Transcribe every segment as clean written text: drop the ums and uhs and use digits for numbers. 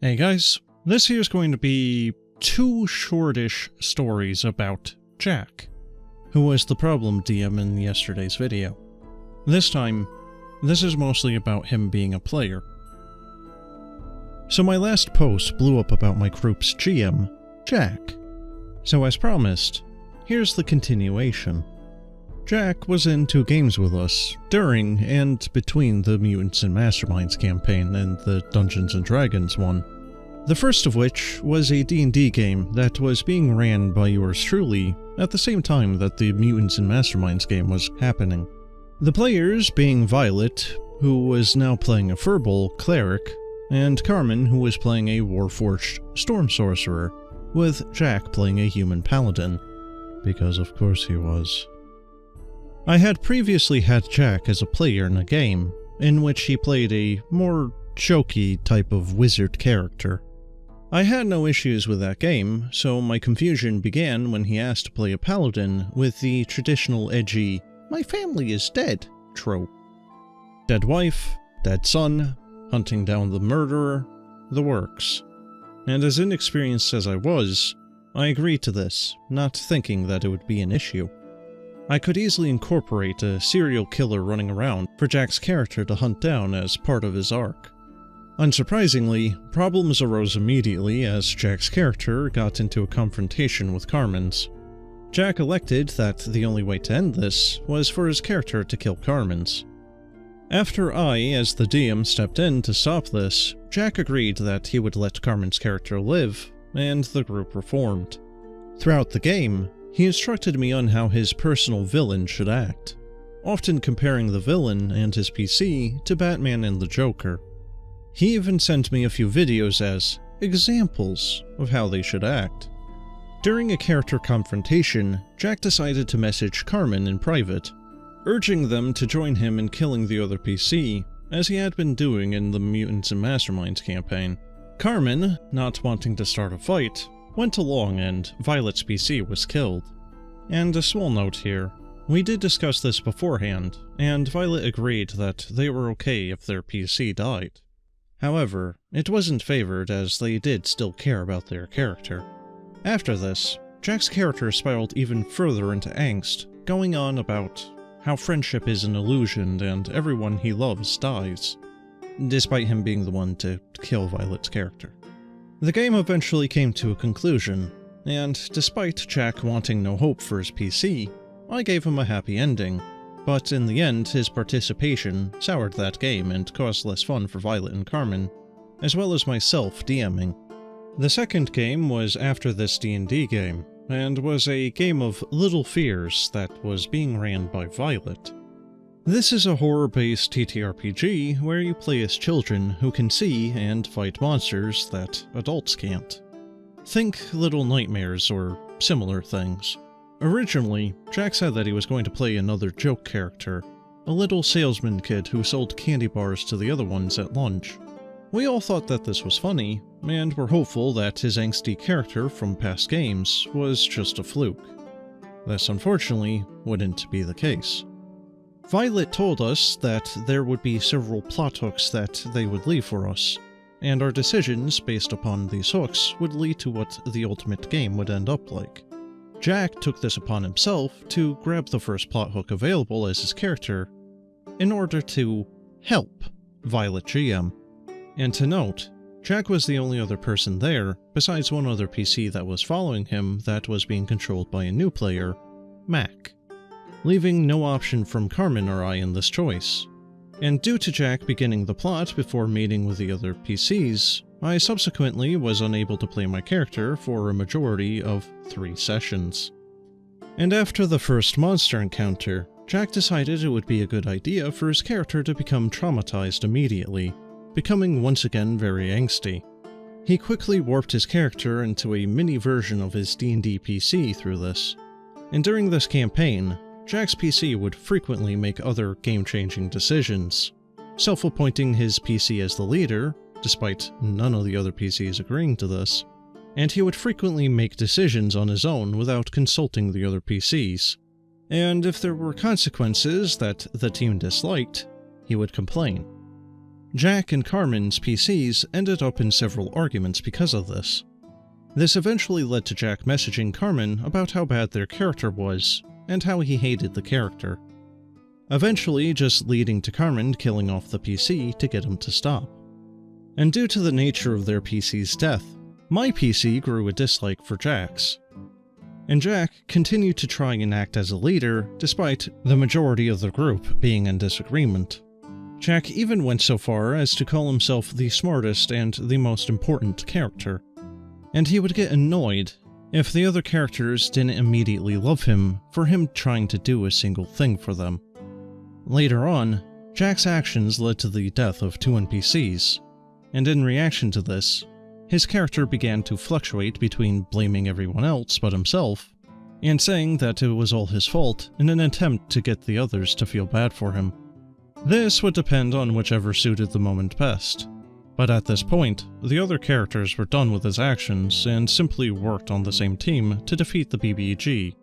Hey guys, this here's going to be two shortish stories about Jack, who was the problem DM in yesterday's video. This time, this is mostly about him being a player. So my last post blew up about my group's GM, Jack. So as promised, here's the continuation. Jack was in 2 games with us, during and between the Mutants and Masterminds campaign and the Dungeons & Dragons one. The first of which was a D&D game that was being ran by yours truly at the same time that the Mutants and Masterminds game was happening. The players being Violet, who was now playing a Furball cleric, and Carmen, who was playing a Warforged storm sorcerer, with Jack playing a human paladin, because of course he was. I had previously had Jack as a player in a game, in which he played a more jokey type of wizard character. I had no issues with that game, so my confusion began when he asked to play a paladin with the traditional edgy, "my family is dead" trope. Dead wife, dead son, hunting down the murderer, the works. And as inexperienced as I was, I agreed to this, not thinking that it would be an issue. I could easily incorporate a serial killer running around for Jack's character to hunt down as part of his arc. Unsurprisingly, problems arose immediately as Jack's character got into a confrontation with Carmen's. Jack elected that the only way to end this was for his character to kill Carmen's. After I, as the DM, stepped in to stop this, Jack agreed that he would let Carmen's character live, and the group reformed. Throughout the game, he instructed me on how his personal villain should act, often comparing the villain and his PC to Batman and the Joker. He even sent me a few videos as examples of how they should act. During a character confrontation, Jack decided to message Carmen in private, urging them to join him in killing the other PC, as he had been doing in the Mutants and Masterminds campaign. Carmen, not wanting to start a fight, went along and Violet's PC was killed. And a small note here, we did discuss this beforehand, and Violet agreed that they were okay if their PC died. However, it wasn't favored as they did still care about their character. After this, Jack's character spiraled even further into angst, going on about how friendship is an illusion and everyone he loves dies, despite him being the one to kill Violet's character. The game eventually came to a conclusion, and despite Jack wanting no hope for his PC, I gave him a happy ending, but in the end his participation soured that game and caused less fun for Violet and Carmen, as well as myself DMing. The second game was after this D&D game, and was a game of Little Fears that was being ran by Violet. This is a horror-based TTRPG where you play as children who can see and fight monsters that adults can't. Think Little Nightmares or similar things. Originally, Jack said that he was going to play another joke character, a little salesman kid who sold candy bars to the other ones at lunch. We all thought that this was funny, and were hopeful that his angsty character from past games was just a fluke. This unfortunately wouldn't be the case. Violet told us that there would be several plot hooks that they would leave for us, and our decisions based upon these hooks would lead to what the ultimate game would end up like. Jack took this upon himself to grab the first plot hook available as his character, in order to help Violet GM. And to note, Jack was the only other person there, besides one other PC that was following him that was being controlled by a new player, Mac, leaving no option from Carmen or I in this choice. And due to Jack beginning the plot before meeting with the other PCs, I subsequently was unable to play my character for a majority of 3 sessions. And after the first monster encounter, Jack decided it would be a good idea for his character to become traumatized immediately, becoming once again very angsty. He quickly warped his character into a mini version of his D&D PC through this. And during this campaign, Jack's PC would frequently make other game-changing decisions, self-appointing his PC as the leader, despite none of the other PCs agreeing to this, and he would frequently make decisions on his own without consulting the other PCs. And if there were consequences that the team disliked, he would complain. Jack and Carmen's PCs ended up in several arguments because of this. This eventually led to Jack messaging Carmen about how bad their character was, and how he hated the character. Eventually just leading to Carmen killing off the PC to get him to stop. And due to the nature of their PC's death, my PC grew a dislike for Jack's. And Jack continued to try and act as a leader, despite the majority of the group being in disagreement. Jack even went so far as to call himself the smartest and the most important character. And he would get annoyed if the other characters didn't immediately love him for him trying to do a single thing for them. Later on, Jack's actions led to the death of 2 NPCs, and in reaction to this, his character began to fluctuate between blaming everyone else but himself, and saying that it was all his fault in an attempt to get the others to feel bad for him. This would depend on whichever suited the moment best, but at this point, the other characters were done with his actions and simply worked on the same team to defeat the BBG.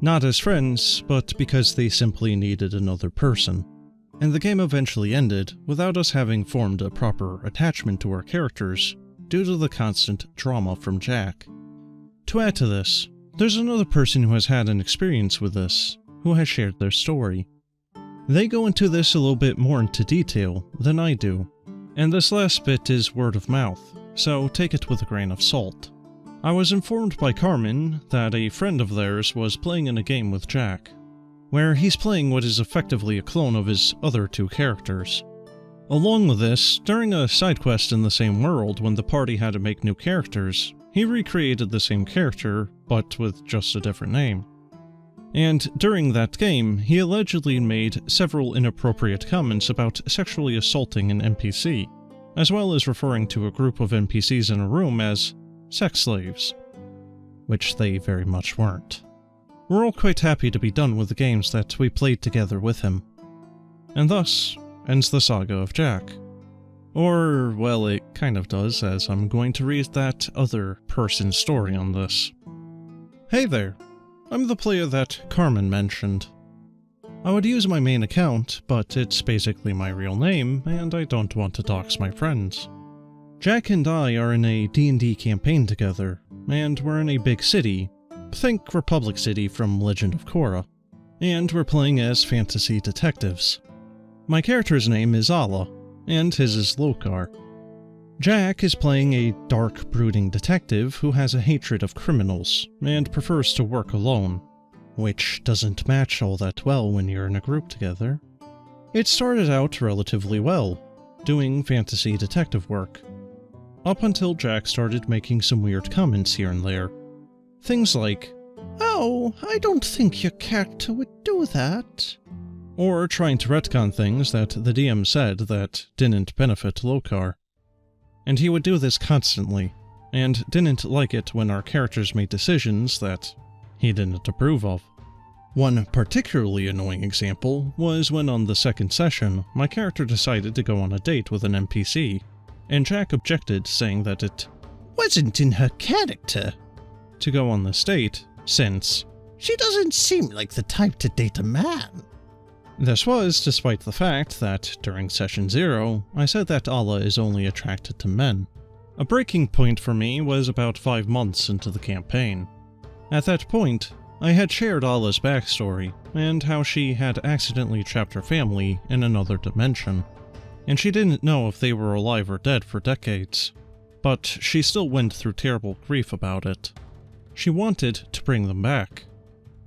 Not as friends, but because they simply needed another person. And the game eventually ended without us having formed a proper attachment to our characters, due to the constant drama from Jack. To add to this, there's another person who has had an experience with this, who has shared their story. They go into this a little bit more into detail than I do, and this last bit is word of mouth, so take it with a grain of salt. I was informed by Carmen that a friend of theirs was playing in a game with Jack, where he's playing what is effectively a clone of his other 2 characters. Along with this, during a side quest in the same world when the party had to make new characters, he recreated the same character, but with just a different name. And during that game, he allegedly made several inappropriate comments about sexually assaulting an NPC, as well as referring to a group of NPCs in a room as sex slaves, which they very much weren't. We're all quite happy to be done with the games that we played together with him. And thus ends the saga of Jack. Or, well, it kind of does, as I'm going to read that other person's story on this. Hey there, I'm the player that Carmen mentioned. I would use my main account, but it's basically my real name, and I don't want to dox my friends. Jack and I are in a D&D campaign together, and we're in a big city. Think Republic City from Legend of Korra. And we're playing as fantasy detectives. My character's name is Allah, and his is Lokar. Jack is playing a dark, brooding detective who has a hatred of criminals, and prefers to work alone, which doesn't match all that well when you're in a group together. It started out relatively well, doing fantasy detective work, up until Jack started making some weird comments here and there. Things like, "Oh, I don't think your character would do that." Or trying to retcon things that the DM said that didn't benefit Lokar. And he would do this constantly, and didn't like it when our characters made decisions that he didn't approve of. One particularly annoying example was when on the second session, my character decided to go on a date with an NPC, and Jack objected, saying that it wasn't in her character to go on this date, since she doesn't seem like the type to date a man. This was despite the fact that, during Session 0, I said that Allah is only attracted to men. A breaking point for me was about 5 months into the campaign. At that point, I had shared Allah's backstory, and how she had accidentally trapped her family in another dimension, and she didn't know if they were alive or dead for decades, but she still went through terrible grief about it. She wanted to bring them back,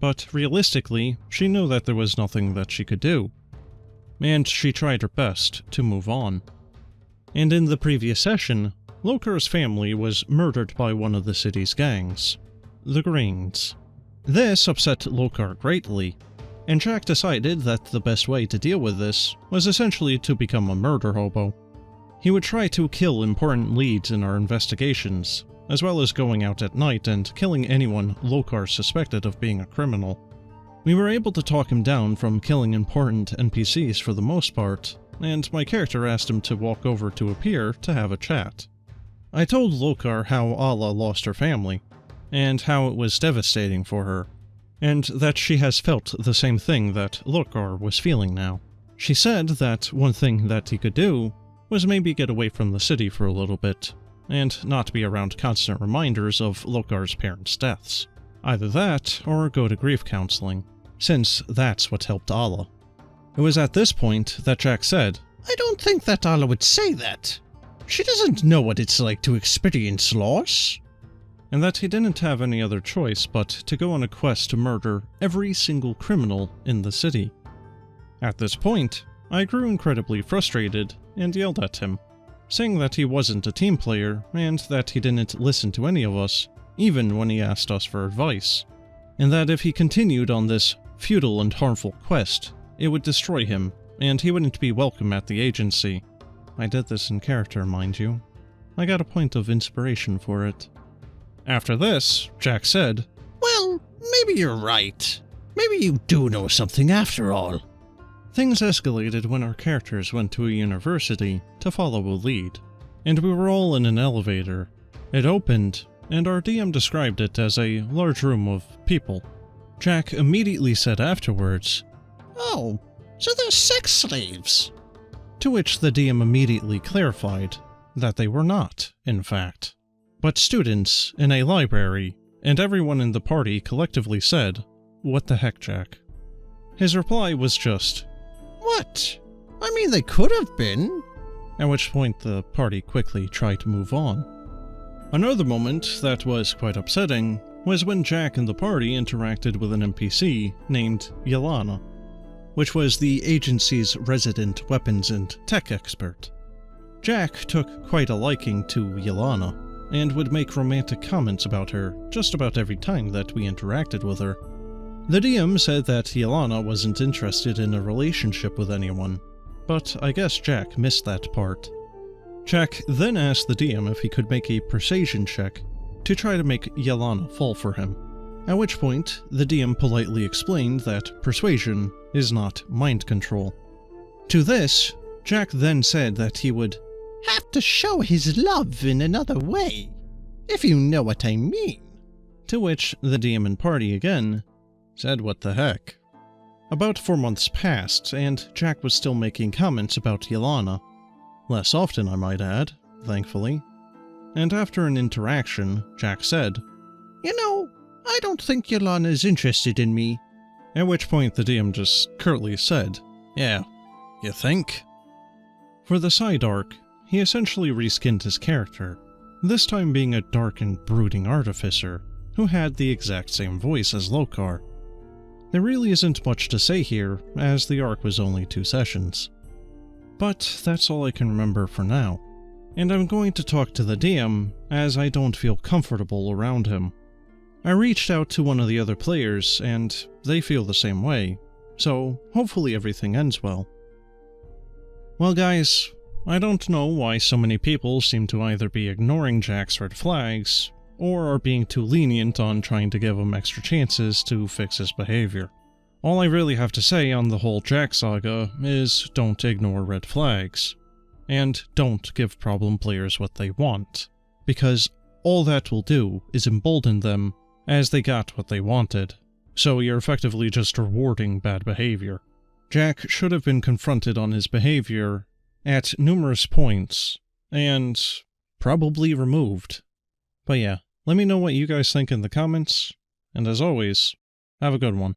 but realistically, she knew that there was nothing that she could do, and she tried her best to move on. And in the previous session, Lokar's family was murdered by one of the city's gangs, the Greens. This upset Lokar greatly, and Jack decided that the best way to deal with this was essentially to become a murder hobo. He would try to kill important leads in our investigations, as well as going out at night and killing anyone Lokar suspected of being a criminal. We were able to talk him down from killing important NPCs for the most part, and my character asked him to walk over to a pier to have a chat. I told Lokar how Allah lost her family, and how it was devastating for her, and that she has felt the same thing that Lokar was feeling now. She said that one thing that he could do was maybe get away from the city for a little bit, and not be around constant reminders of Lokar's parents' deaths. Either that, or go to grief counseling, since that's what helped Alla. It was at this point that Jack said, "I don't think that Alla would say that. She doesn't know what it's like to experience loss." And that he didn't have any other choice but to go on a quest to murder every single criminal in the city. At this point, I grew incredibly frustrated and yelled at him, saying that he wasn't a team player and that he didn't listen to any of us, even when he asked us for advice, and that if he continued on this futile and harmful quest, it would destroy him, and he wouldn't be welcome at the agency. I did this in character, mind you. I got a point of inspiration for it. After this, Jack said, "Well, maybe you're right. Maybe you do know something after all." Things escalated when our characters went to a university to follow a lead, and we were all in an elevator. It opened, and our DM described it as a large room of people. Jack immediately said afterwards, "Oh, so they're sex slaves." To which the DM immediately clarified that they were not, in fact, but students in a library, and everyone in the party collectively said, "What the heck, Jack?" His reply was just, "What? I mean, they could have been." At which point the party quickly tried to move on. Another moment that was quite upsetting was when Jack and the party interacted with an NPC named Yelana, which was the agency's resident weapons and tech expert. Jack took quite a liking to Yelana, and would make romantic comments about her just about every time that we interacted with her. The DM said that Yelana wasn't interested in a relationship with anyone, but I guess Jack missed that part. Jack then asked the DM if he could make a persuasion check to try to make Yelana fall for him, at which point the DM politely explained that persuasion is not mind control. To this, Jack then said that he would have to show his love in another way, if you know what I mean. To which the DM and party again said what the heck. About 4 months passed, and Jack was still making comments about Yelana. Less often, I might add, thankfully. And after an interaction, Jack said, "You know, I don't think Yelana's interested in me." At which point the DM just curtly said, "Yeah, you think?" For the side arc, he essentially reskinned his character, this time being a dark and brooding artificer who had the exact same voice as Lokar. There really isn't much to say here, as the arc was only 2 sessions. But that's all I can remember for now, and I'm going to talk to the DM as I don't feel comfortable around him. I reached out to one of the other players, and they feel the same way, so hopefully everything ends well. Well guys, I don't know why so many people seem to either be ignoring Jack's red flags, or are being too lenient on trying to give him extra chances to fix his behavior. All I really have to say on the whole Jack saga is don't ignore red flags, and don't give problem players what they want, because all that will do is embolden them as they got what they wanted, so you're effectively just rewarding bad behavior. Jack should have been confronted on his behavior at numerous points, and probably removed. But yeah, let me know what you guys think in the comments, and as always, have a good one.